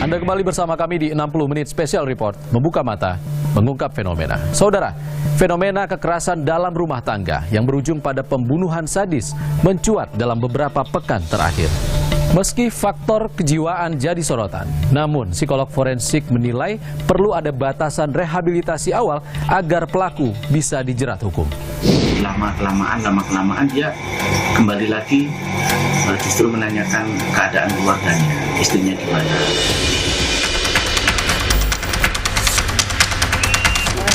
Anda kembali bersama kami di 60 Menit Special Report, membuka mata, mengungkap fenomena. Saudara, fenomena kekerasan dalam rumah tangga yang berujung pada pembunuhan sadis mencuat dalam beberapa pekan terakhir. Meski faktor kejiwaan jadi sorotan, namun psikolog forensik menilai perlu ada batasan rehabilitasi awal agar pelaku bisa dijerat hukum. Lama-kelamaan dia kembali lagi justru menanyakan keadaan keluarganya, istrinya di mana.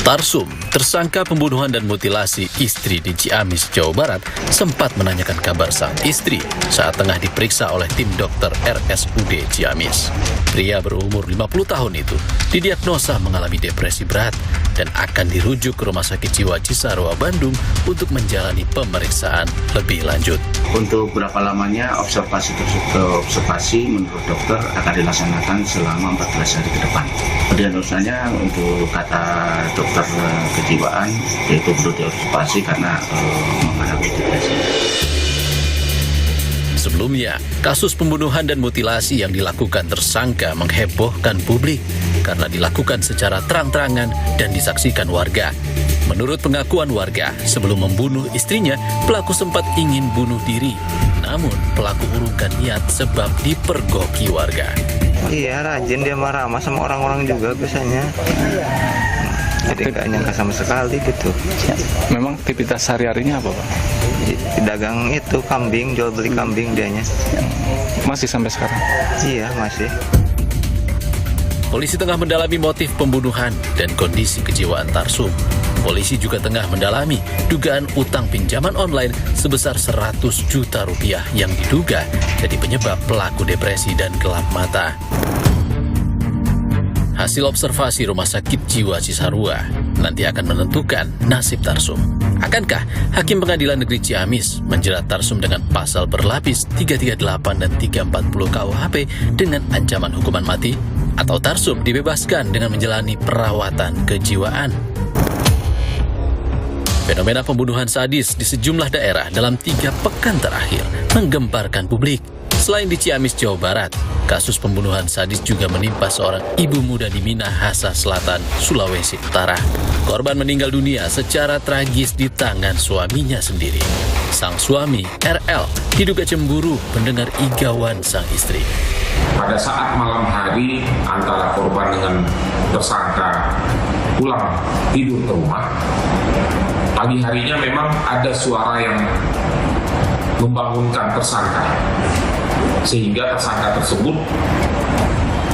Tarsum, tersangka pembunuhan dan mutilasi istri di Ciamis, Jawa Barat, sempat menanyakan kabar sang istri saat tengah diperiksa oleh tim dokter RSUD Ciamis. Pria berumur 50 tahun itu didiagnosa mengalami depresi berat dan akan dirujuk ke Rumah Sakit Jiwa Cisarua, Bandung untuk menjalani pemeriksaan lebih lanjut. Untuk berapa lamanya observasi menurut dokter akan dilaksanakan selama 14 hari ke depan. Diagnosanya untuk kata dokter kejiwaan yaitu perlu diobservasi karena mengalami depresi. Sebelumnya, kasus pembunuhan dan mutilasi yang dilakukan tersangka menghebohkan publik karena dilakukan secara terang-terangan dan disaksikan warga. Menurut pengakuan warga, sebelum membunuh istrinya, pelaku sempat ingin bunuh diri. Namun, pelaku urungkan niat sebab dipergoki warga. Iya, rajin dia marah-marah sama orang-orang juga biasanya. Jadi nggak nyangka sama sekali gitu. Memang aktivitas sehari-harinya apa, Pak? Dagang itu kambing, jual beli kambing dianya. Masih sampai sekarang? Iya, masih. Polisi tengah mendalami motif pembunuhan dan kondisi kejiwaan Tarsum. Polisi juga tengah mendalami dugaan utang pinjaman online sebesar 100 juta rupiah yang diduga jadi penyebab pelaku depresi dan gelap mata. Hasil observasi Rumah Sakit Jiwa Cisarua nanti akan menentukan nasib Tarsum. Akankah Hakim Pengadilan Negeri Ciamis menjerat Tarsum dengan pasal berlapis 338 dan 340 KUHP dengan ancaman hukuman mati? Atau Tarsum dibebaskan dengan menjalani perawatan kejiwaan? Fenomena pembunuhan sadis di sejumlah daerah dalam 3 pekan terakhir menggemparkan publik. Selain di Ciamis, Jawa Barat, kasus pembunuhan sadis juga menimpa seorang ibu muda di Minahasa Selatan, Sulawesi Utara. Korban meninggal dunia secara tragis di tangan suaminya sendiri. Sang suami, RL, diduga cemburu mendengar igauan sang istri. Pada saat malam hari antara korban dengan tersangka pulang tidur ke rumah, pagi harinya memang ada suara yang membangunkan tersangka. Sehingga tersangka tersebut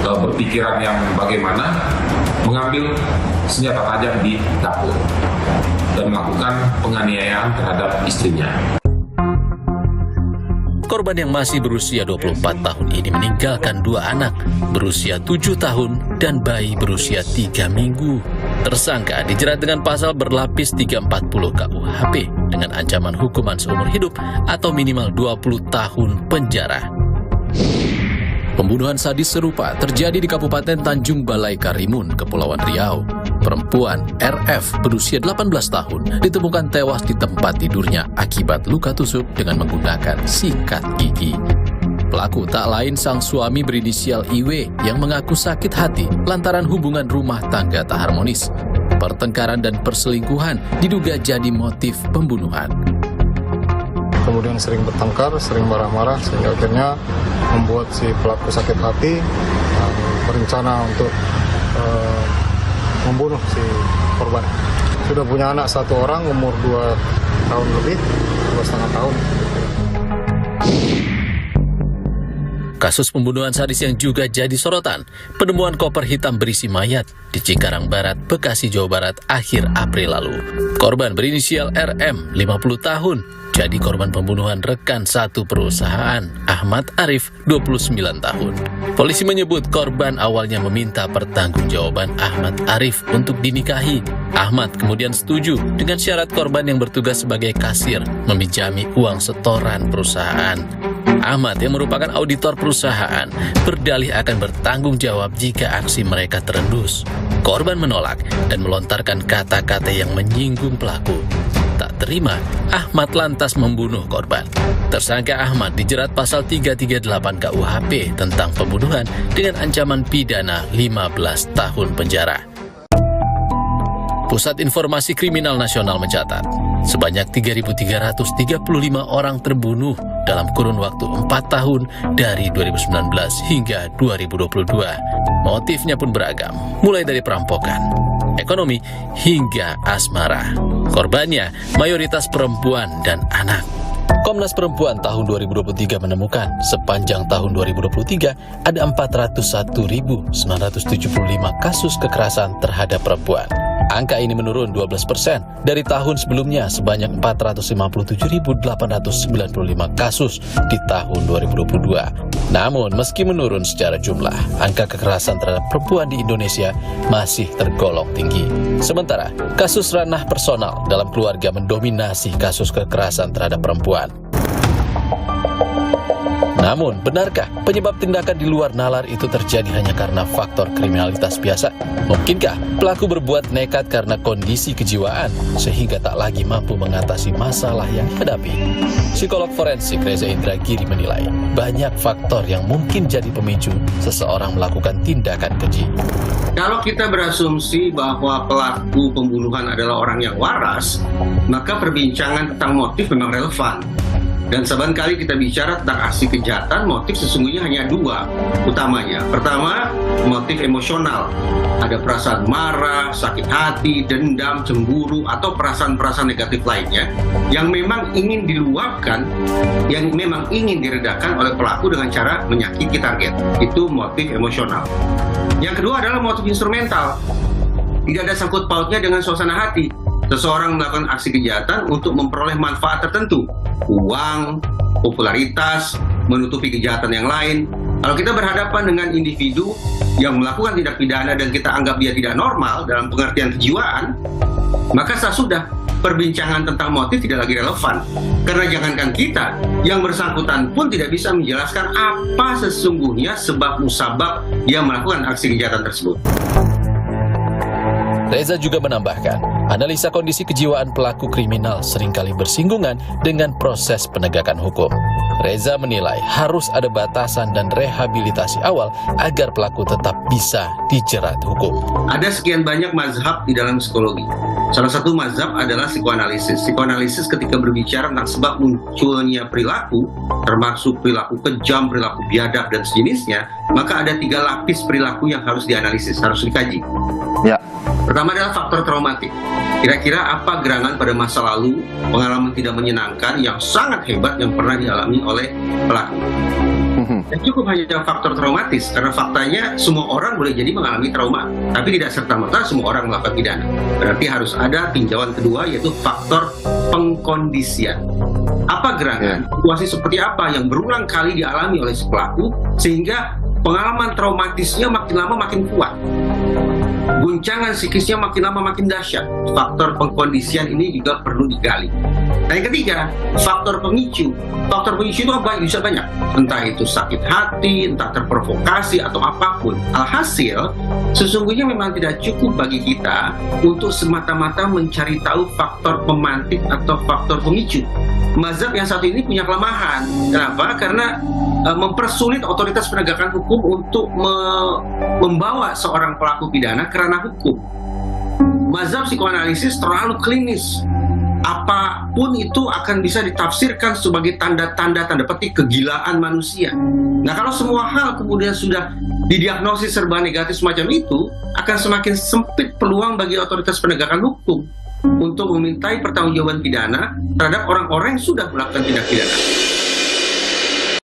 berpikiran yang bagaimana mengambil senjata tajam di dapur dan melakukan penganiayaan terhadap istrinya. Korban yang masih berusia 24 tahun ini meninggalkan 2 anak berusia 7 tahun dan bayi berusia 3 minggu. Tersangka dijerat dengan pasal berlapis 340 KUHP dengan ancaman hukuman seumur hidup atau minimal 20 tahun penjara. Pembunuhan sadis serupa terjadi di Kabupaten Tanjung Balai Karimun, Kepulauan Riau. Perempuan RF berusia 18 tahun ditemukan tewas di tempat tidurnya akibat luka tusuk dengan menggunakan sikat gigi. Pelaku tak lain sang suami berinisial IW yang mengaku sakit hati lantaran hubungan rumah tangga tak harmonis. Pertengkaran dan perselingkuhan diduga jadi motif pembunuhan. Kemudian sering bertengkar, sering marah-marah, sehingga akhirnya membuat si pelaku sakit hati dan berencana untuk membunuh si korban. Sudah punya anak 1 orang, umur 2 tahun lebih, 2,5 tahun. Kasus pembunuhan sadis yang juga jadi sorotan, penemuan koper hitam berisi mayat di Cikarang Barat, Bekasi, Jawa Barat akhir April lalu. Korban berinisial RM, 50 tahun, jadi korban pembunuhan rekan satu perusahaan, Ahmad Arif, 29 tahun. Polisi menyebut korban awalnya meminta pertanggungjawaban Ahmad Arif untuk dinikahi. Ahmad kemudian setuju dengan syarat korban yang bertugas sebagai kasir meminjami uang setoran perusahaan. Ahmad yang merupakan auditor perusahaan berdalih akan bertanggung jawab jika aksi mereka terendus. Korban menolak dan melontarkan kata-kata yang menyinggung pelaku. Tak terima, Ahmad lantas membunuh korban. Tersangka Ahmad dijerat pasal 338 KUHP tentang pembunuhan dengan ancaman pidana 15 tahun penjara. Pusat Informasi Kriminal Nasional mencatat, sebanyak 3.335 orang terbunuh dalam kurun waktu 4 tahun dari 2019 hingga 2022. Motifnya pun beragam, mulai dari perampokan, ekonomi, hingga asmara. Korbannya mayoritas perempuan dan anak. Komnas Perempuan tahun 2023 menemukan sepanjang tahun 2023 ada 401.975 kasus kekerasan terhadap perempuan. Angka ini menurun 12% dari tahun sebelumnya sebanyak 457.895 kasus di tahun 2022. Namun, meski menurun secara jumlah, angka kekerasan terhadap perempuan di Indonesia masih tergolong tinggi. Sementara, kasus ranah personal dalam keluarga mendominasi kasus kekerasan terhadap perempuan. Namun, benarkah penyebab tindakan di luar nalar itu terjadi hanya karena faktor kriminalitas biasa? Mungkinkah pelaku berbuat nekat karena kondisi kejiwaan sehingga tak lagi mampu mengatasi masalah yang dihadapi? Psikolog forensik Reza Indragiri menilai banyak faktor yang mungkin jadi pemicu seseorang melakukan tindakan keji. Kalau kita berasumsi bahwa pelaku pembunuhan adalah orang yang waras, maka perbincangan tentang motif memang relevan. Dan seringkali kita bicara tentang aksi kejahatan, motif sesungguhnya hanya dua utamanya. Pertama, motif emosional. Ada perasaan marah, sakit hati, dendam, cemburu, atau perasaan-perasaan negatif lainnya yang memang ingin diluapkan, yang memang ingin diredakan oleh pelaku dengan cara menyakiti target. Itu motif emosional. Yang kedua adalah motif instrumental. Tidak ada sangkut pautnya dengan suasana hati. Seseorang melakukan aksi kejahatan untuk memperoleh manfaat tertentu, uang, popularitas, menutupi kejahatan yang lain. Kalau kita berhadapan dengan individu yang melakukan tindak pidana dan kita anggap dia tidak normal dalam pengertian kejiwaan, maka sudah perbincangan tentang motif tidak lagi relevan. Karena jangankan kita, yang bersangkutan pun tidak bisa menjelaskan apa sesungguhnya sebab musabab dia melakukan aksi kejahatan tersebut. Reza juga menambahkan, analisa kondisi kejiwaan pelaku kriminal seringkali bersinggungan dengan proses penegakan hukum. Reza menilai harus ada batasan dan rehabilitasi awal agar pelaku tetap bisa dijerat hukum. Ada sekian banyak mazhab di dalam psikologi. Salah satu mazhab adalah psikoanalisis. Psikoanalisis ketika berbicara tentang sebab munculnya perilaku, termasuk perilaku kejam, perilaku biadab, dan sejenisnya, maka ada 3 lapis perilaku yang harus dianalisis, harus dikaji. Ya. Pertama adalah faktor traumatik. Kira-kira apa gerangan pada masa lalu, pengalaman tidak menyenangkan yang sangat hebat yang pernah dialami oleh pelaku. Dan cukup hanya faktor traumatis, karena faktanya semua orang boleh jadi mengalami trauma, tapi tidak serta-merta semua orang melakukan pidana. Berarti harus ada tinjauan kedua, yaitu faktor pengkondisian. Apa gerangan, situasi seperti apa yang berulang kali dialami oleh si pelaku, sehingga pengalaman traumatisnya makin lama makin kuat. Guncangan psikisnya makin lama makin dahsyat. Faktor pengkondisian ini juga perlu digali. Nah, yang ketiga, faktor pemicu. Faktor pemicu itu apa? Bisa banyak. Entah itu sakit hati, entah terprovokasi, atau apapun. Alhasil, sesungguhnya memang tidak cukup bagi kita untuk semata-mata mencari tahu faktor pemantik atau faktor pemicu. Mazhab yang satu ini punya kelemahan. Kenapa? Karena mempersulit otoritas penegakan hukum untuk membawa seorang pelaku pidana ke ranah hukum. Mazhab psikoanalisis terlalu klinis. Apapun itu akan bisa ditafsirkan sebagai tanda-tanda petik kegilaan manusia. Nah, kalau semua hal kemudian sudah didiagnosis serba negatif semacam itu, akan semakin sempit peluang bagi otoritas penegakan hukum untuk memintai pertanggungjawaban pidana terhadap orang-orang yang sudah melakukan tindak pidana.